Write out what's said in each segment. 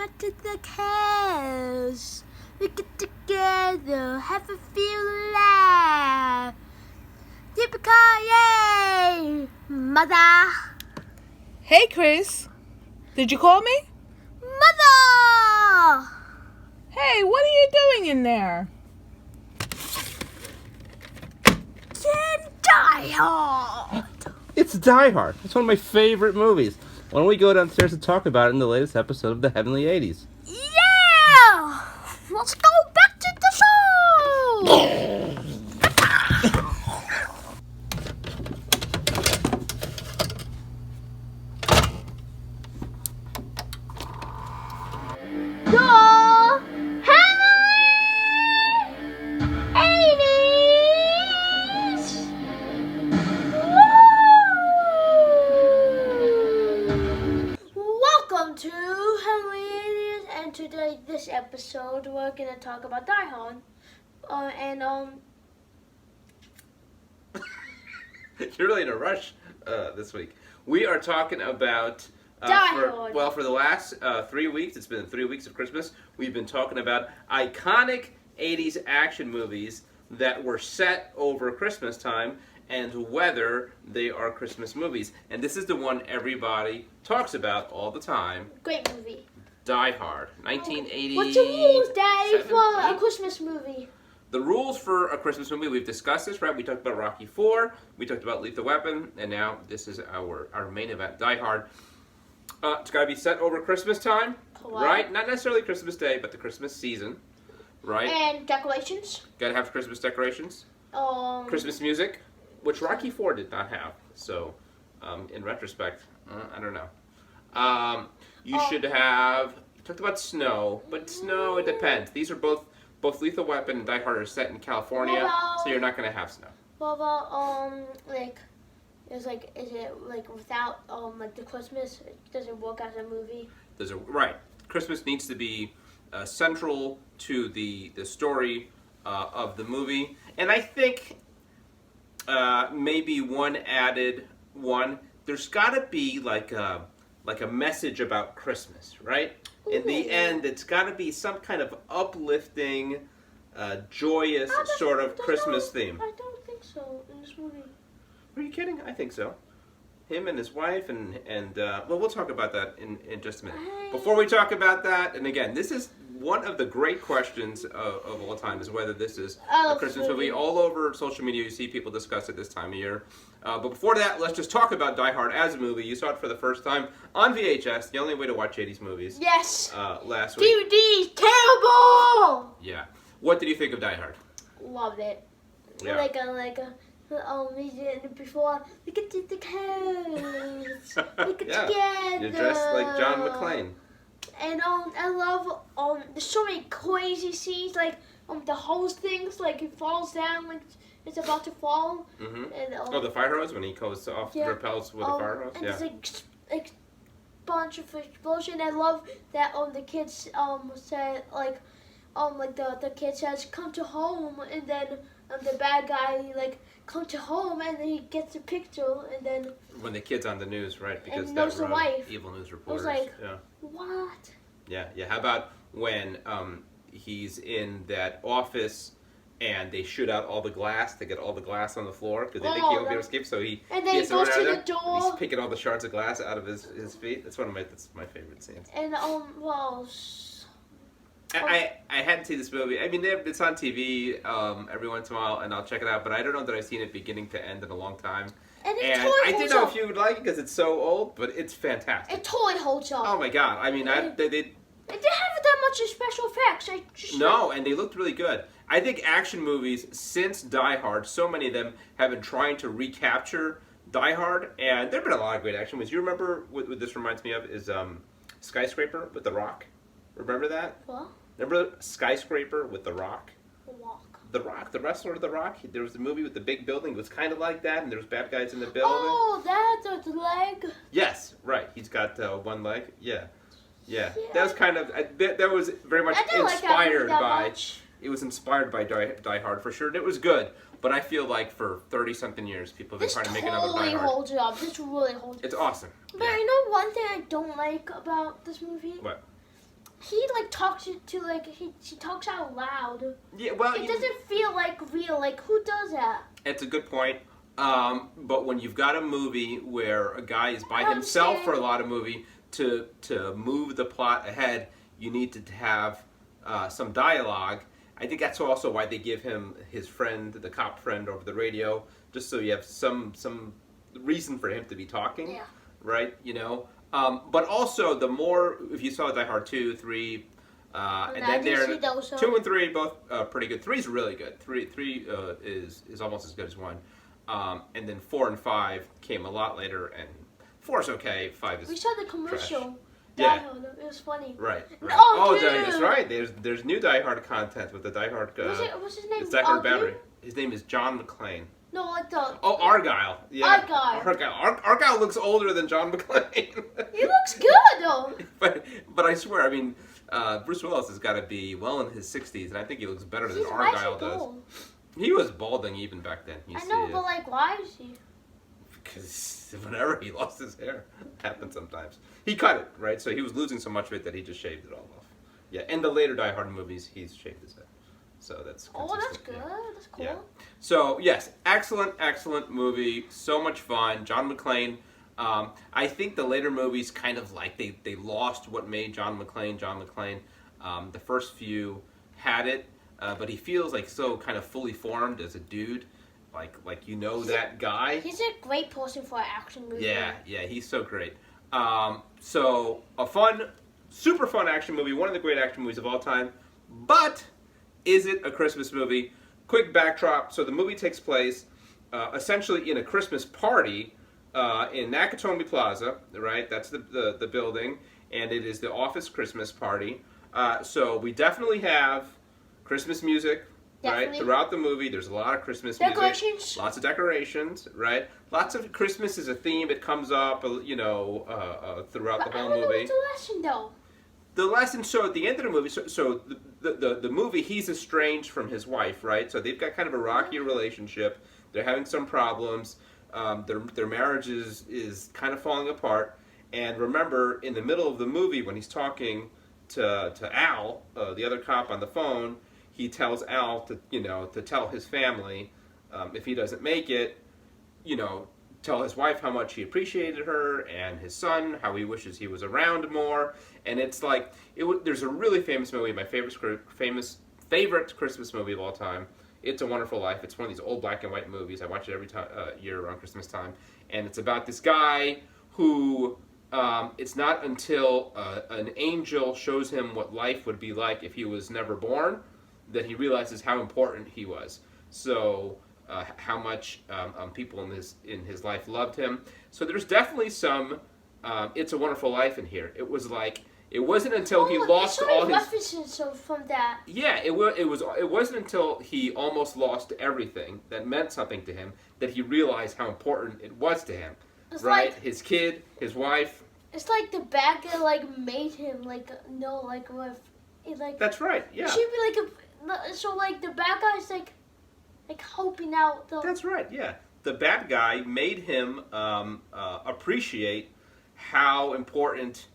back to the house. We get together, have a few laughs. Yippee-ki-yay, mother. Hey, Chris. Did you call me? Mother! Hey, what are you doing in there? Die Hard. It's Die Hard. It's one of my favorite movies. Why don't we go downstairs and talk about it in the latest episode of the Heavenly 80s? Yeah! Let's go back to the show! The Heavenly 80s! Welcome to Heavenly 80s, and today, this episode, we're gonna talk about Die Hard. You're really in a rush this week. We are talking about Die Hard. For the last 3 weeks, it's been 3 weeks of Christmas, we've been talking about iconic 80s action movies that were set over Christmas time and whether they are Christmas movies. And this is the one everybody talks about all the time. Great movie. Die Hard, 1980. What's the rules, Daddy, for a Christmas movie? The rules for a Christmas movie, we've discussed this, right? We talked about Rocky IV, we talked about Lethal Weapon, and now this is our main event, Die Hard. It's got to be set over Christmas time, right? Not necessarily Christmas Day, but the Christmas season, right? And decorations. Got to have Christmas decorations. Christmas music, which Rocky IV did not have. So, in retrospect, I don't know. You should have. You talked about snow, but snow, it depends. These are both Lethal Weapon and Die Hard are set in California, so you're not going to have snow. What about is it like without like the Christmas? It doesn't work as a movie. Right. Christmas needs to be central to the story of the movie, and I think maybe one added one. There's got to be like a message about Christmas, right? Ooh. In the end, it's got to be some kind of uplifting, joyous sort of Christmas theme. I don't think so in this movie. Are you kidding? I think so. Him and his wife and well, we'll talk about that in just a minute. Before we talk about that, and again, this is one of the great questions of all time, is whether this is a Christmas movie. All over social media, you see people discuss it this time of year. But before that, let's just talk about Die Hard as a movie. You saw it for the first time on VHS, the only way to watch 80s movies. Yes. Last week. DVD, terrible. Yeah. What did you think of Die Hard? Loved it. Yeah. We did before. We get to the coast. We get Yeah. together. You're dressed like John McClane. And I love there's so many crazy scenes, like the hose things, like it falls down, like it's about to fall. Mm-hmm. And the fire hose when he goes off the repels with a fire hose. And Yeah. there's like bunch of explosion. I love that the kids said like the kid says come to home, and then the bad guy like come to home, and then he gets a picture, and then when the kid's on the news, right? Because knows the wife. Evil news reporters. I was like, yeah. What? Yeah. How about when he's in that office and they shoot out all the glass? They get all the glass on the floor because they think he won't be able to escape. So he goes to the door. And he's picking all the shards of glass out of his feet. That's my favorite scenes. And I hadn't seen this movie. I mean, it's on TV every once in a while, and I'll check it out. But I don't know that I've seen it beginning to end in a long time. And I didn't know if you would like it because it's so old, but it's fantastic. It totally holds up. Oh my god! I mean, they It didn't have that much special effects. No, and they looked really good. I think action movies since Die Hard, so many of them have been trying to recapture Die Hard, and there've been a lot of great action movies. You remember what this reminds me of is Skyscraper with The Rock. Remember that? What? Remember Skyscraper with The Rock? The Rock, the wrestler, The Rock. There was a movie with the big building. It was kind of like that, and there was bad guys in the building. Oh, that's the leg. Yes, right. He's got one leg. Yeah. That was kind of that was very much inspired by. It was inspired by Die Hard for sure, and it was good. But I feel like for 30-something years, people have been trying to make another Die Hard. This totally holds up. This really holds up. It's awesome. But you know one thing I don't like about this movie? What? he like talks to like she talks out loud. Yeah, well, It doesn't feel like real. Like who does that? it's a good point. But when you've got a movie where a guy is by I'm himself saying- for a lot of movie, to move the plot ahead, you need to have some dialogue. I think that's also why they give him his friend, the cop friend, over the radio, just so you have some reason for him to be talking, Yeah. right? You know. But also, the more, if you saw Die Hard 2, 3, and I then didn't there, see those, 2 and 3 both pretty good. 3 is really good. 3 is almost as good as 1. And then 4 and 5 came a lot later, and 4 is okay. 5 is We saw the commercial. trash. Die Yeah. Hard. It was funny. Right. Oh, dude. That's right. There's new Die Hard content with the Die Hard. What's his name? It's Die Hard Argue? Battery. His name is John McClane. No, like the. Oh, Argyle. Yeah. Argyle. Argyle looks older than John McClane. He looks good though. but I swear, I mean, Bruce Willis has got to be well in his 60s, and I think he looks better than Why is he Argyle does. bald? He was balding even back then. I know, but like, why is he? Because whenever he lost his hair, it happened sometimes. He cut it, right? So he was losing so much of it that he just shaved it all off. Yeah, in the later Die Hard movies, he's shaved his head. So that's Oh, that's consistent, good. yeah. That's cool. Yeah. So, yes, excellent movie. So much fun. John McClane. I think the later movies kind of like, they lost what made John McClane John McClane. The first few had it, but he feels like so kind of fully formed as a dude. Like you know that guy. He's a great person for an action movie. Yeah, he's so great. So a super fun action movie, one of the great action movies of all time. But is it a Christmas movie? Quick backdrop. So the movie takes place essentially in a Christmas party in Nakatomi Plaza, right? That's the building, and it is the office Christmas party. So we definitely have Christmas music. Right, Definitely. throughout the movie, there's a lot of Christmas Decorations. music, lots of decorations, right? Lots of Christmas is a theme. It comes up, throughout the whole movie. What's the lesson though? The lesson, so at the end of the movie, so the movie, he's estranged from his wife, right? So they've got kind of a rocky relationship. They're having some problems. Their marriage is kind of falling apart. And remember, in the middle of the movie, when he's talking to Al, the other cop on the phone, he tells Al to tell his family if he doesn't make it, tell his wife how much he appreciated her, and his son how he wishes he was around more. And it's like there's a really famous movie, my favorite Christmas movie of all time. It's a Wonderful Life. It's one of these old black and white movies. I watch it every year around Christmas time, and it's about this guy who. It's not until an angel shows him what life would be like if he was never born that he realizes how important he was. So how much people in his life loved him. So there's definitely some It's a Wonderful Life in here. It wasn't until he lost all his references from that. Yeah, it wasn't until he almost lost everything that meant something to him that he realized how important it was to him. It's right? like- His kid, his wife. It's like the bad guy made him with That's right. Yeah. It should be the bad guy's like helping out the. That's right. Yeah. The bad guy made him appreciate how important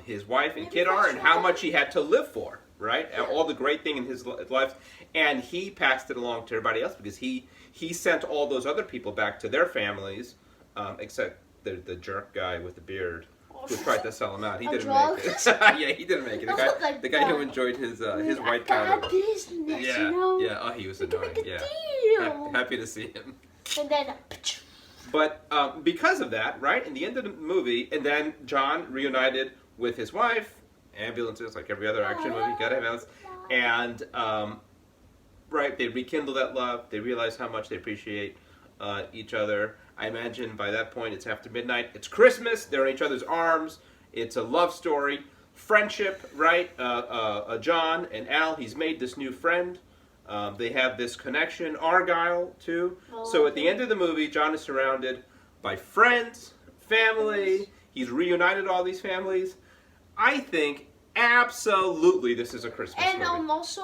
his wife and Maybe kid are, that's and how right. much he had to live for. Right. And all the great thing in his life, and he passed it along to everybody else because he sent all those other people back to their families, except the jerk guy with the beard who tried to sell him out. He didn't make it. Yeah, he didn't make it. The guy who enjoyed his white powder. Bad business, Yeah, yeah. Oh, he was We can annoying. make a Yeah, deal. happy to see him. And then. But because of that, right, in the end of the movie, and then John reunited with his wife, ambulances, like every other action movie, gotta have ambulance, and, right, they rekindle that love, they realize how much they appreciate each other. I imagine by that point it's after midnight, it's Christmas, they're in each other's arms, it's a love story, friendship, right, John and Al, he's made this new friend. They have this connection, Argyle, too. So at the end of the movie, John is surrounded by friends, family. He's reunited all these families. I think absolutely this is a Christmas And movie. also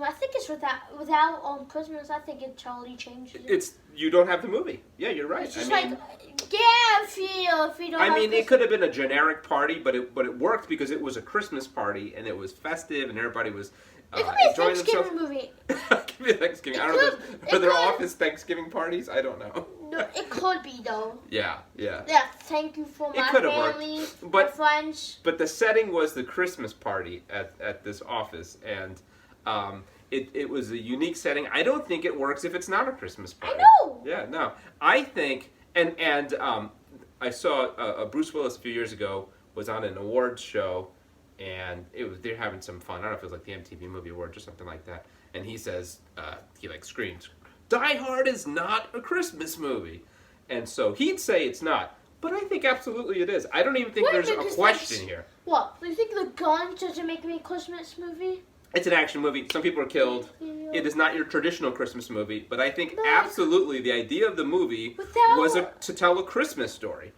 I think it's without Christmas. I think Charlie changed it. You don't have the movie. Yeah, you're right. It's just scare feel if you don't. I have mean, this. it could have been a generic party, but it worked because it was a Christmas party and it was festive and everybody was It could be a enjoying Thanksgiving themselves. movie. It could be Thanksgiving. I don't know. Are there office Thanksgiving parties? I don't know. No, it could be though. Yeah. Yeah, thank you for It my could have worked. family, my But- friends. But the setting was the Christmas party at this office, and it was a unique setting. I don't think it works if it's not a Christmas party. I know. Yeah, no. I think, and I saw Bruce Willis a few years ago was on an awards show, and they're having some fun. I don't know if it was like the MTV Movie Awards or something like that. And he says, he like screams, "Die Hard is not a Christmas movie," and so he'd say it's not. But I think absolutely it is. I don't even think there's a question here. What? Do you think The Gun doesn't make me a Christmas movie? It's an action movie. Some people are killed. It is not your traditional Christmas movie, but I think absolutely the idea of the movie was to tell a Christmas story.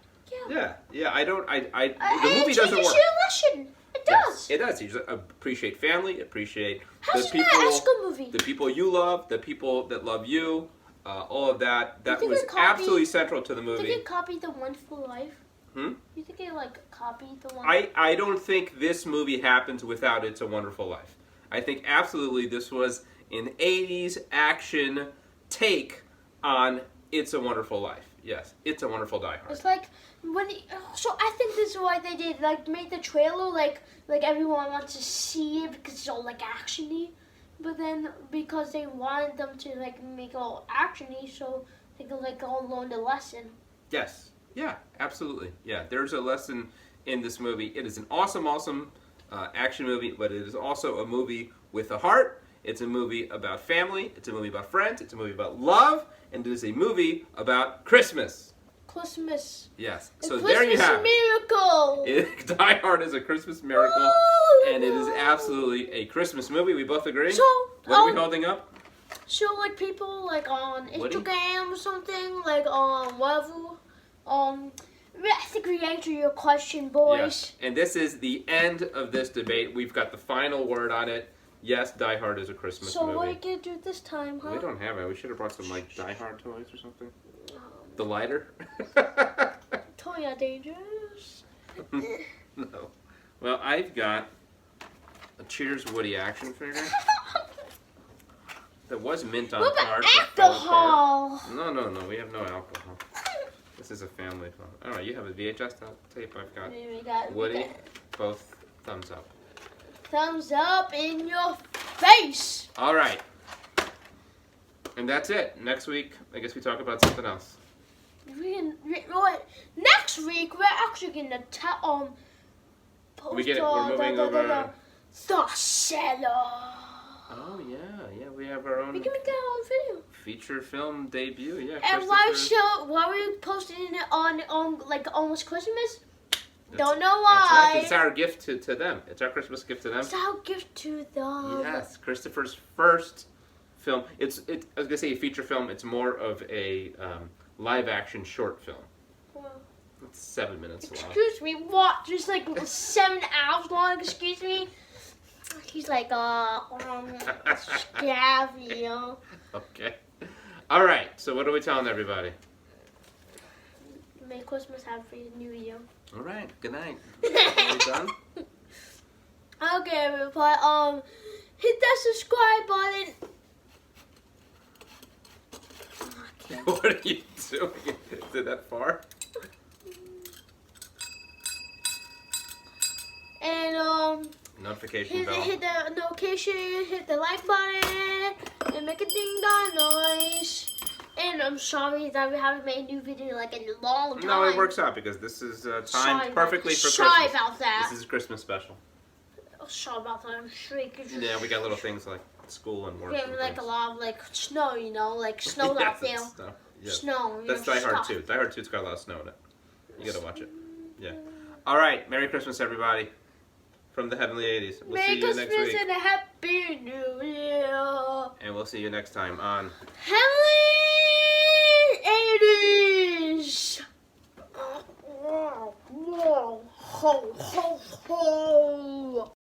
Yeah. The movie doesn't work. Lesson. It does. Yes, it does. You just appreciate family, appreciate How's the it not a people, school movie? the people you love, the people that love you, all of that. That think was it copied- absolutely central to the Do you think movie. it copied The Wonderful Life? Hmm? You think it copied The Wonderful I don't think this movie happens without It's a Wonderful Life. I think absolutely this was an 80s action take on It's a Wonderful Life. Yes, It's a Wonderful Die Hard. It's like so I think this is why they did make the trailer like everyone wants to see it because it's all actiony, but then because they wanted them to make it all actiony so they could all learn the lesson. Yes. Yeah, absolutely. Yeah, there's a lesson in this movie. It is an awesome action movie, but it is also a movie with a heart. It's a movie about family. It's a movie about friends. It's a movie about love. And it is a movie about Christmas. Christmas. Yes. A So Christmas there you have miracle. it. Die Hard is a Christmas miracle. Ooh. And it is absolutely a Christmas movie. We both agree? So, What are we holding up? So people on Woody? Instagram or something whatever. I think we answered your question, boys. Yes. And this is the end of this debate. We've got the final word on it. Yes, Die Hard is a Christmas So movie. what are you gonna do this time, huh? We don't have it. We should have brought some Die Hard toys or something. The lighter? Toy are dangerous. No. Well, I've got a Cheers Woody action figure. That was mint on What card. about but fell apart. alcohol? No. We have no alcohol. This is a family phone. All right, you have a VHS tape. I've got We got Woody. Both thumbs up. thumbs up in your face. All right. And that's it. Next week, I guess we talk about something else. Next week we're actually gonna post We get it. We're moving over. the cellar. Oh, yeah. We have our We own can make that whole video. feature film debut. Yeah. And why Christopher- we posting it on almost Christmas? That's- Don't know That's right. why. It's our gift to them. It's our Christmas gift to them. It's our gift to them. Yes, Christopher's first film. I was gonna say a feature film. It's more of a live action short film. Well, It's 7 minutes long. excuse me, what? Just 7 hours long, excuse me? He's like, scabby, Okay. All right. So what are we telling everybody? Merry Christmas, Happy New Year. All right. Good night. Are we done? Okay, everybody, hit that subscribe button. What are you doing? Is it that far? And, Notification bell. hit the notification, hit the like button, and make a ding dong noise. And I'm sorry that we haven't made a new video in a long time. No, it works out because this is timed perfectly for Sorry Christmas. about that. This is Christmas special. Sorry about that. I'm shrieking. Yeah, we got little things like school and work. Yeah, and a things. lot of snow, snow Yes, out there. it's snow. Yeah. Snow. That's Die Hard 2. Die Hard 2's got a lot of snow in it. You gotta watch it. Yeah. All right. Merry Christmas, everybody. From the Heavenly 80s. We'll see Merry you Christmas next week. and a Happy New Year. And we'll see you next time on Heavenly 80s. Ho, ho, ho.